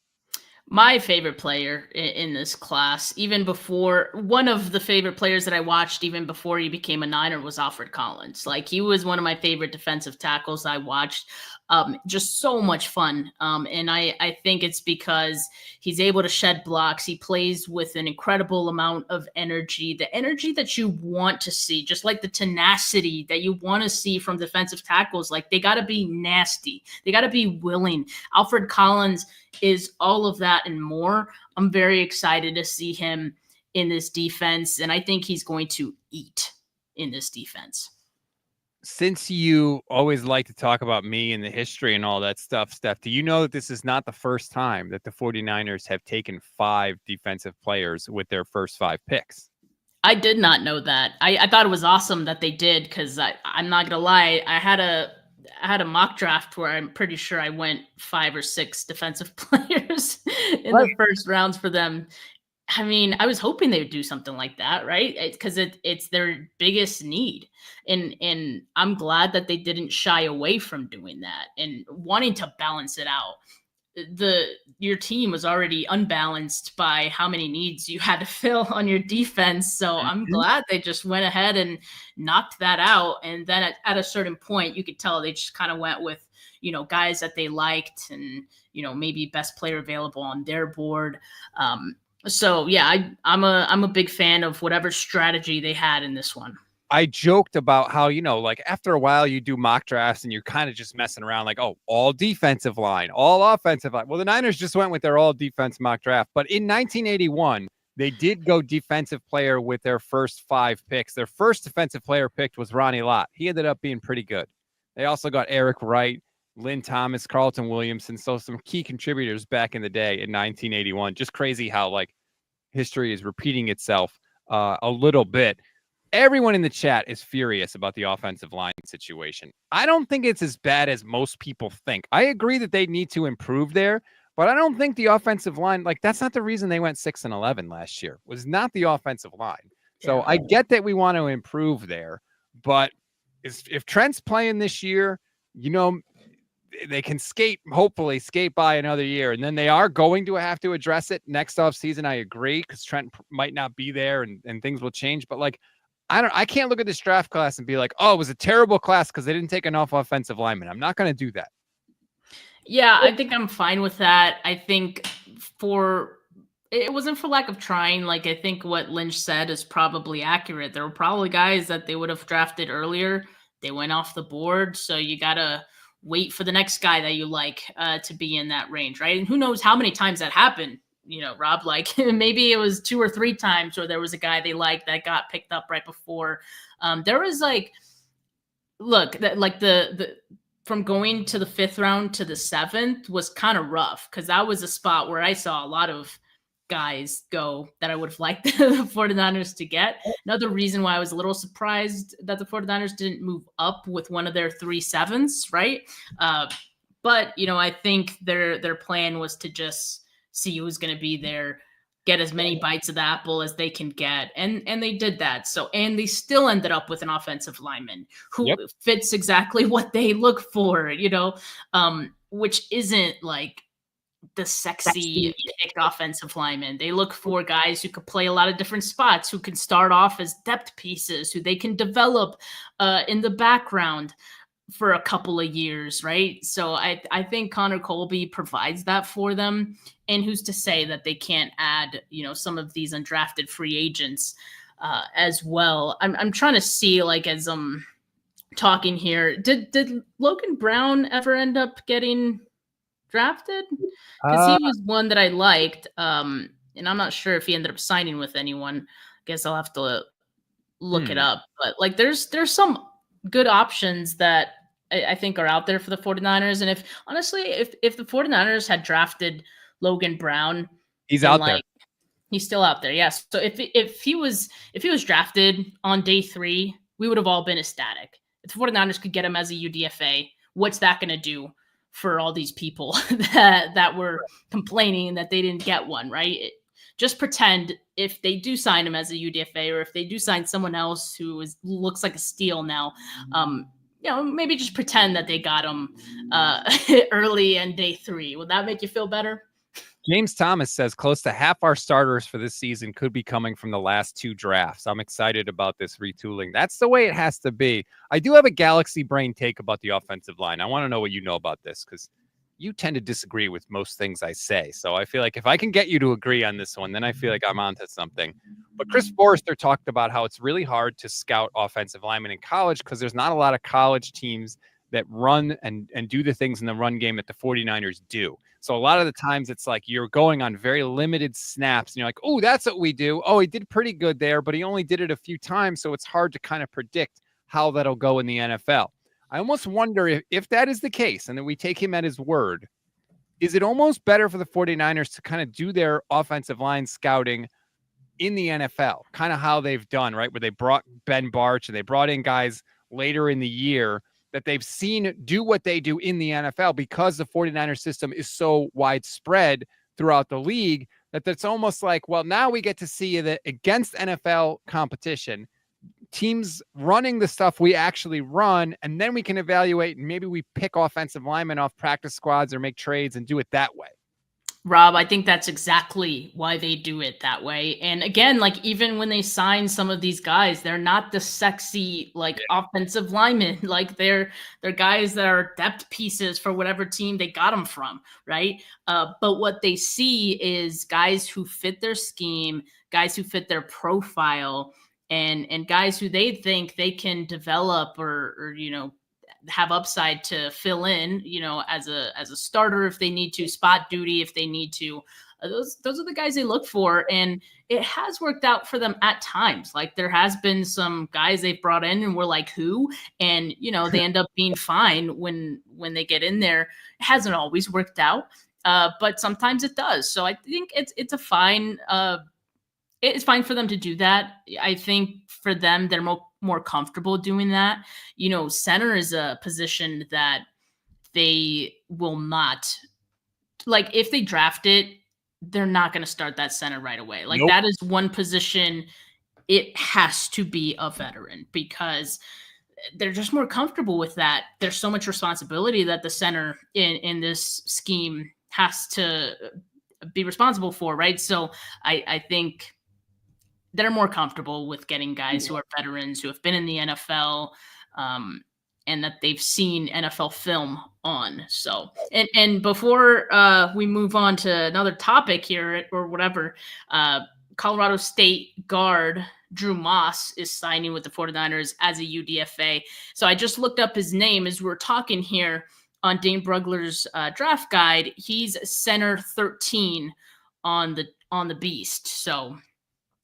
My favorite player in this class, even before, one of the favorite players that I watched even before he became a Niner, was Alfred Collins. Like, he was one of my favorite defensive tackles I watched. Just so much fun. And I think it's because he's able to shed blocks. He plays with an incredible amount of energy, the energy that you want to see, just like the tenacity that you want to see from defensive tackles. Like, they got to be nasty. They got to be willing. Alfred Collins is all of that and more. I'm very excited to see him in this defense, and I think he's going to eat in this defense. Since you always like to talk about me and the history and all that stuff, Steph, do you know that this is not the first time that the 49ers have taken 5 defensive players with their first 5 picks? I did not know that. I thought it was awesome that they did, because I'm not going to lie, I had a mock draft where I'm pretty sure I went 5 or 6 defensive players in the first rounds for them. I mean, I was hoping they would do something like that, right? Because it's their biggest need. And I'm glad that they didn't shy away from doing that and wanting to balance it out. Your team was already unbalanced by how many needs you had to fill on your defense. So I'm glad they just went ahead and knocked that out. And then at a certain point, you could tell they just kind of went with, guys that they liked and, maybe best player available on their board. So yeah, I'm a big fan of whatever strategy they had in this one. I joked about how, like after a while you do mock drafts and you're kind of just messing around like, oh, all defensive line, all offensive line. Well, the Niners just went with their all defense mock draft. But in 1981, they did go defensive player with their first 5 picks. Their first defensive player picked was Ronnie Lott. He ended up being pretty good. They also got Eric Wright, Lynn Thomas, Carlton Williamson. So some key contributors back in the day in 1981. Just crazy how like history is repeating itself a little bit. Everyone in the chat is furious about the offensive line situation. I don't think it's as bad as most people think. I agree that they need to improve there, but I don't think the offensive line, like that's not the reason they went 6-11 last year, was not the offensive line. So I get that we want to improve there, but if Trent's playing this year, they can hopefully skate by another year. And then they are going to have to address it next offseason. I agree, because Trent might not be there and things will change. But like, I can't look at this draft class and be like, oh, it was a terrible class because they didn't take enough offensive linemen. I'm not going to do that. Yeah, I think I'm fine with that. I think it wasn't for lack of trying. Like, I think what Lynch said is probably accurate. There were probably guys that they would have drafted earlier. They went off the board. So you got to wait for the next guy that you like to be in that range, right? And who knows how many times that happened. Rob, like maybe it was 2 or 3 times where there was a guy they liked that got picked up right before. There was like, look, that like the from going to the 5th round to the 7th was kind of rough, because that was a spot where I saw a lot of guys go that I would have liked the 49ers to get. Another reason why I was a little surprised that the 49ers didn't move up with one of their 3 7s, right? But I think their plan was to just see who's going to be there, get as many bites of the apple as they can get. And they did that. So, and they still ended up with an offensive lineman who fits exactly what they look for, which isn't like the sexy pick offensive lineman. They look for guys who could play a lot of different spots, who can start off as depth pieces, who they can develop in the background for a couple of years, right? So I think Connor Colby provides that for them. And who's to say that they can't add, some of these undrafted free agents as well. I'm trying to see, like, as I'm talking here, did Logan Brown ever end up getting drafted? Because he was one that I liked, and I'm not sure if he ended up signing with anyone. I guess I'll have to look it up. But like, there's some good options that I think are out there for the 49ers. And if honestly, if the 49ers had drafted Logan Brown, he's out there. He's still out there. Yes. So if he was drafted on day 3, we would have all been ecstatic. If the 49ers could get him as a UDFA, what's that going to do for all these people that were complaining that they didn't get one, right? Just pretend if they do sign him as a UDFA, or if they do sign someone else who looks like a steal now, maybe just pretend that they got him early in day 3. Would that make you feel better? James Thomas says close to half our starters for this season could be coming from the last 2 drafts. I'm excited about this retooling. That's the way it has to be. I do have a galaxy brain take about the offensive line. I want to know what you know about this, because you tend to disagree with most things I say. So I feel like if I can get you to agree on this one, then I feel like I'm onto something. But Chris Forrester talked about how it's really hard to scout offensive linemen in college because there's not a lot of college teams that run and do the things in the run game that the 49ers do. So a lot of the times it's like you're going on very limited snaps and you're like, oh, that's what we do. Oh, he did pretty good there, but he only did it a few times. So it's hard to kind of predict how that'll go in the NFL. I almost wonder if that is the case and that we take him at his word, is it almost better for the 49ers to kind of do their offensive line scouting in the NFL, kind of how they've done, right? Where they brought Ben Barch and they brought in guys later in the year that they've seen do what they do in the NFL, because the 49ers system is so widespread throughout the league that's almost like, well, now we get to see that against NFL competition, teams running the stuff we actually run, and then we can evaluate and maybe we pick offensive linemen off practice squads or make trades and do it that way. Rob, I think that's exactly why they do it that way. And again, like, even when they sign some of these guys, they're not the sexy, like, offensive linemen. Like, they're guys that are depth pieces for whatever team they got them from, right? But what they see is guys who fit their scheme, guys who fit their profile, and guys who they think they can develop or have upside to fill in, as a starter if they need to, spot duty if they need to. Those are the guys they look for, and it has worked out for them at times. Like, there has been some guys they've brought in and we're like, who? And they end up being fine when they get in there. It hasn't always worked out, but sometimes it does. So I think it's a fine. It's fine for them to do that. I think for them, they're more comfortable doing that. Center is a position that they will not, like, if they draft it, they're not going to start that center right away. Like, That is one position it has to be a veteran, because they're just more comfortable with that. There's so much responsibility that the center in this scheme has to be responsible for, right? So I think they're more comfortable with getting guys who are veterans, who have been in the NFL, and that they've seen NFL film on. So, and before we move on to another topic here or whatever, Colorado State guard Drew Moss is signing with the 49ers as a UDFA. So I just looked up his name as we're talking here on Dane Brugler's draft guide. He's center 13 on the Beast. So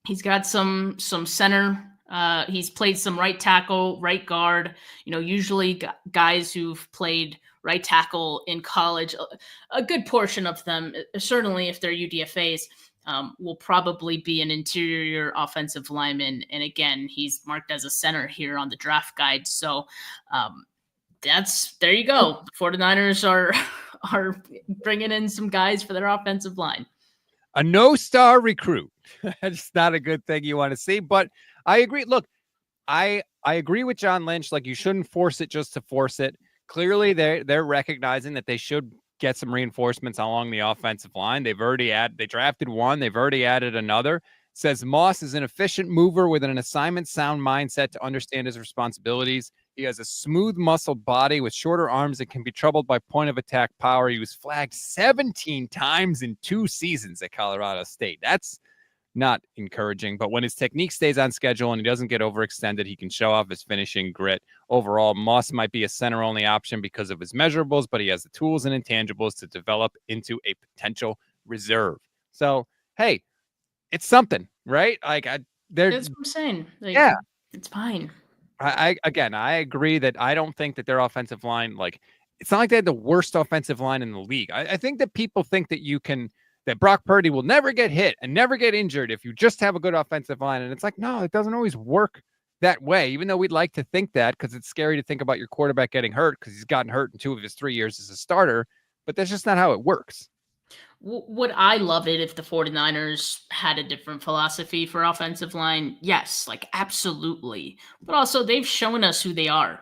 he's got some center. He's played some right tackle, right guard. Usually guys who've played right tackle in college, a good portion of them, certainly if they're UDFAs, will probably be an interior offensive lineman. And again, he's marked as a center here on the draft guide. So there you go. The 49ers are bringing in some guys for their offensive line. A no-star recruit. That's not a good thing you want to see, but I agree. Look, I agree with John Lynch. Like, you shouldn't force it just to force it. Clearly, they're recognizing that they should get some reinforcements along the offensive line. They drafted one. They've already added another. Says Moss is an efficient mover with an assignment sound mindset to understand his responsibilities. He has a smooth muscled body with shorter arms that can be troubled by point of attack power. He was flagged 17 times in 2 seasons at Colorado State. That's not encouraging. But when his technique stays on schedule and he doesn't get overextended, he can show off his finishing grit. Overall, Moss might be a center-only option because of his measurables, but he has the tools and intangibles to develop into a potential reserve. So, hey, it's something, right? Like, That's what I'm saying. Like, yeah, it's fine. I agree that I don't think that their offensive line, like, it's not like they had the worst offensive line in the league. I think that people think that that Brock Purdy will never get hit and never get injured if you just have a good offensive line. And it's like, no, it doesn't always work that way, even though we'd like to think that, because it's scary to think about your quarterback getting hurt because he's gotten hurt in 2 of his 3 years as a starter. But that's just not how it works. Would I love it if the 49ers had a different philosophy for offensive line? Yes, like absolutely. But also they've shown us who they are.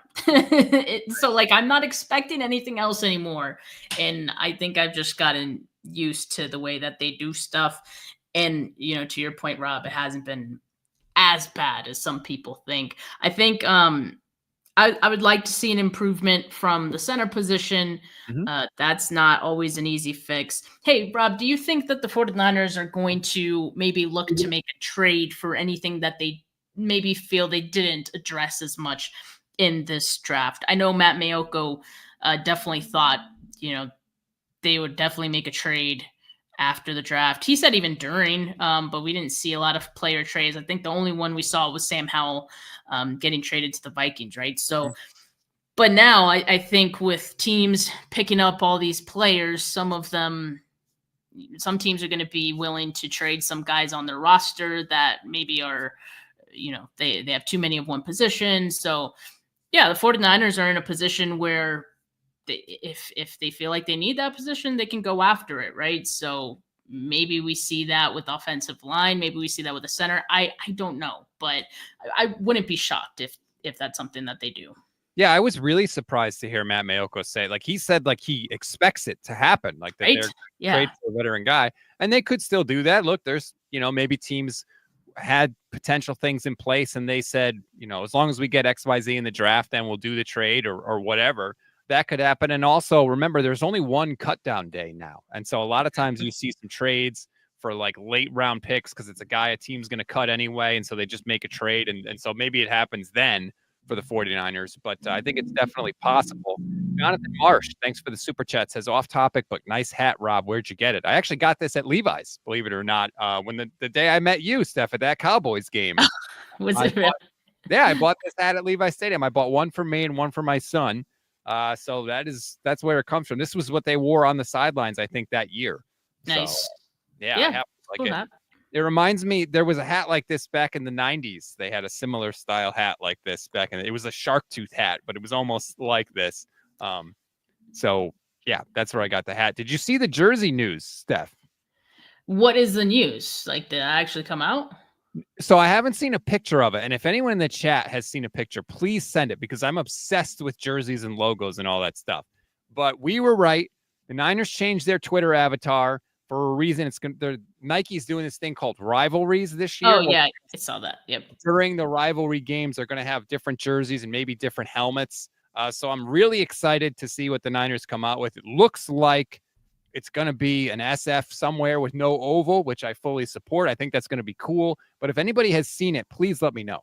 So like I'm not expecting anything else anymore. And I think I've just gotten used to the way that they do stuff. And, you know, to your point, Rob, it hasn't been as bad as some people think. I think I would like to see an improvement from the center position. That's not always an easy fix. Hey, Rob, do you think that the 49ers are going to maybe look to make a trade for anything that they maybe feel they didn't address as much in this draft? I know Matt Maiocco definitely thought, you know, they would definitely make a trade after the draft. He said even during, but we didn't see a lot of player trades. I think the only one we saw was Sam Howell getting traded to the Vikings, right? So, but now I think with teams picking up all these players, some teams are going to be willing to trade some guys on their roster that maybe are, you know, they have too many of one position. So yeah, the 49ers are in a position where if they feel like they need that position, they can go after it, right? So maybe we see that with offensive line. Maybe we see that with the center. I don't know, but I wouldn't be shocked if that's something that they do. Yeah, I was really surprised to hear Matt Maiocco say, like, he said, like, he expects it to happen, like that they're trade for a veteran guy, and they could still do that. Look, there's, you know, maybe teams had potential things in place, and they said, you know, as long as we get XYZ in the draft, then we'll do the trade or whatever. That could happen. And also remember, there's only one cut down day now. And so a lot of times you see some trades for like late round picks because it's a guy a team's going to cut anyway. And so they just make a trade. And so maybe it happens then for the 49ers. But I think it's definitely possible. Jonathan Marsh, thanks for the super chat, says off topic, but nice hat, Rob. Where'd you get it? I actually got this at Levi's, believe it or not. When the day I met you, Steph, at that Cowboys game. I bought this hat at Levi's Stadium. I bought one for me and one for my son. So that's where it comes from. This was what they wore on the sidelines, I think, that year. Nice. So, yeah. Cool hat. It reminds me, there was a hat like this back in the 90s. They had a similar style hat like this back in it was a shark tooth hat, but it was almost like this. So yeah, that's where I got the hat. Did you see the jersey news, Steph? What is the news? Like, did it actually come out? So I haven't seen a picture of it. And if anyone in the chat has seen a picture, please send it because I'm obsessed with jerseys and logos and all that stuff. But we were right. The Niners changed their Twitter avatar for a reason. Nike's doing this thing called rivalries this year. Oh, yeah. I saw that. Yep. During the rivalry games, they're going to have different jerseys and maybe different helmets. So I'm really excited to see what the Niners come out with. It looks like it's going to be an SF somewhere with no oval, which I fully support. I think that's going to be cool. But if anybody has seen it, please let me know.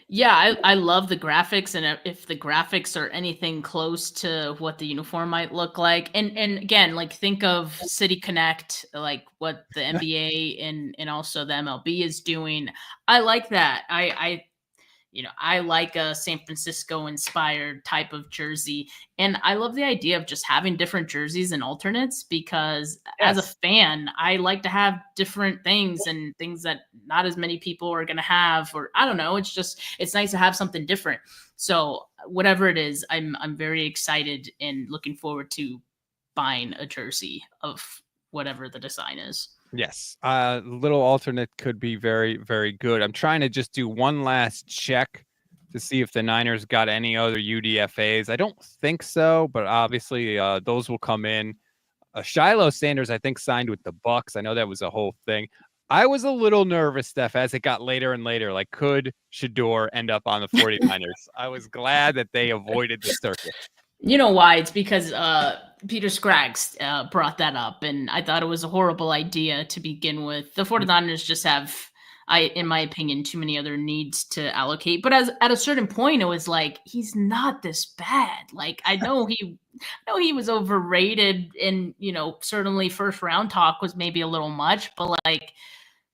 Yeah, I love the graphics, and if the graphics are anything close to what the uniform might look like, and again, like think of City Connect, like what the NBA and also the MLB is doing. I like that. I like a San Francisco inspired type of jersey. And I love the idea of just having different jerseys and alternates because as a fan, I like to have different things and things that not as many people are going to have, or I don't know. It's nice to have something different. So whatever it is, I'm very excited and looking forward to buying a jersey of whatever the design is. Yes. Little alternate could be very, very good. I'm trying to just do one last check to see if the Niners got any other UDFAs. I don't think so, but obviously those will come in. Shiloh Sanders, I think, signed with the Bucks. I know that was a whole thing. I was a little nervous, Steph, as it got later and later. Like, could Shador end up on the 49ers? I was glad that they avoided the circus. You know why? It's because Peter Scraggs brought that up, and I thought it was a horrible idea to begin with. The 49ers just have, in my opinion, too many other needs to allocate. But at a certain point, it was like, he's not this bad. Like, I know he was overrated, and certainly first round talk was maybe a little much, but like,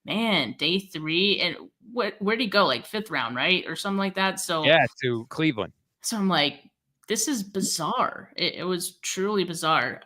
man, day 3, and where'd he go? Like 5th round, right, or something like that. So Yeah, to Cleveland. So I'm like, this is bizarre. It was truly bizarre.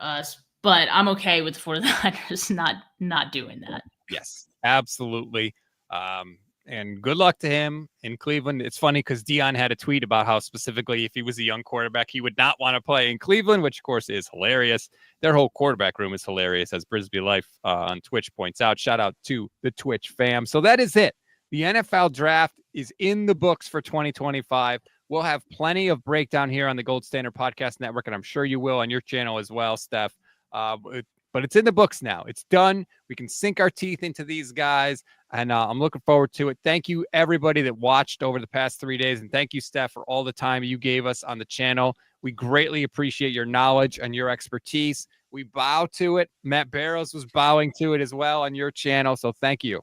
But I'm okay with the 49ers not doing that. Yes, absolutely. And good luck to him in Cleveland. It's funny because Dion had a tweet about how specifically if he was a young quarterback, he would not want to play in Cleveland, which of course is hilarious. Their whole quarterback room is hilarious, as Brisbee Life on Twitch points out. Shout out to the Twitch fam. So that is it. The NFL draft is in the books for 2025. We'll have plenty of breakdown here on the Gold Standard Podcast Network, and I'm sure you will on your channel as well, Steph. But it's in the books now. It's done. We can sink our teeth into these guys, and I'm looking forward to it. Thank you, everybody that watched over the past 3 days, and thank you, Steph, for all the time you gave us on the channel. We greatly appreciate your knowledge and your expertise. We bow to it. Matt Barrows was bowing to it as well on your channel, so thank you.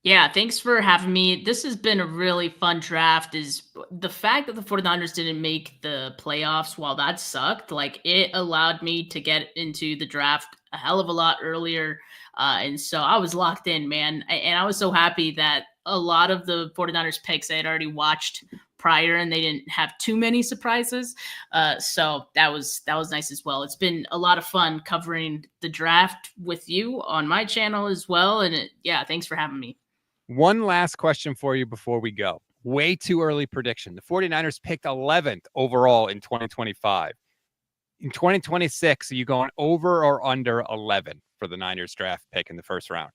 Yeah, thanks for having me. This has been a really fun draft. Is the fact that the 49ers didn't make the playoffs, while that sucked, like it allowed me to get into the draft a hell of a lot earlier. And so I was locked in, man. And I was so happy that a lot of the 49ers picks I had already watched prior, and they didn't have too many surprises. So that was nice as well. It's been a lot of fun covering the draft with you on my channel as well. And thanks for having me. One last question for you before we go. Way too early prediction. The 49ers picked 11th overall in 2025. In 2026, are you going over or under 11 for the Niners draft pick in the first round?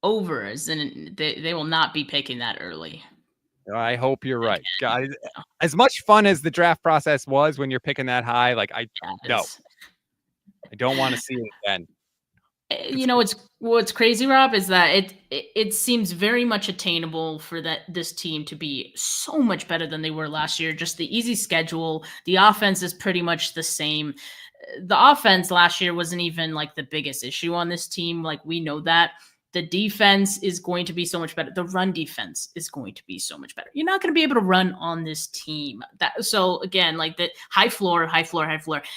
Over, as in they will not be picking that early. I hope you're right. Guys, as much fun as the draft process was when you're picking that high, like I don't want to see it again. You know what's crazy, Rob, is that it seems very much attainable for this team to be so much better than they were last year. Just the easy schedule, the offense is pretty much the same. The offense last year wasn't even like the biggest issue on this team. Like we know that. The defense is going to be so much better. The run defense is going to be so much better. You're not going to be able to run on this team. So again, like the high floor.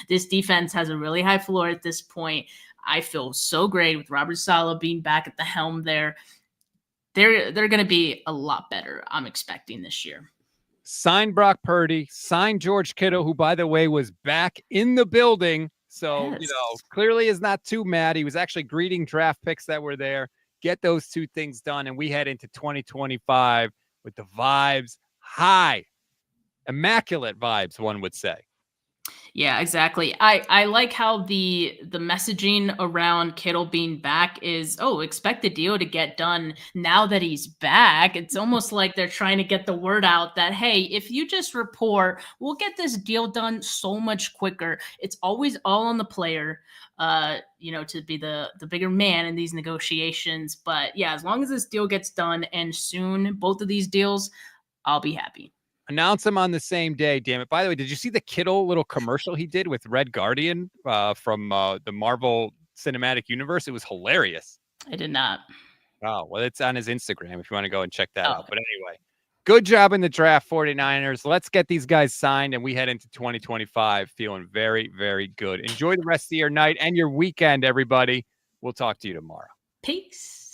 This defense has a really high floor at this point. I feel so great with Robert Saleh being back at the helm there. They're going to be a lot better, I'm expecting, this year. Sign Brock Purdy, sign George Kittle, who, by the way, was back in the building. So, Yes. Clearly is not too mad. He was actually greeting draft picks that were there. Get those two things done, and we head into 2025 with the vibes high. Immaculate vibes, one would say. Yeah, exactly. I like how the messaging around Kittle being back is, expect the deal to get done now that he's back. It's almost like they're trying to get the word out that, hey, if you just report, we'll get this deal done so much quicker. It's always all on the player, to be the bigger man in these negotiations. But yeah, as long as this deal gets done and soon, both of these deals, I'll be happy. Announce them on the same day, damn it. By the way, did you see the Kittle little commercial he did with Red Guardian from the Marvel Cinematic Universe? It was hilarious. I did not. Oh, well, it's on his Instagram if you want to go and check that out. But anyway, good job in the draft, 49ers. Let's get these guys signed, and we head into 2025 feeling very, very good. Enjoy the rest of your night and your weekend, everybody. We'll talk to you tomorrow. Peace.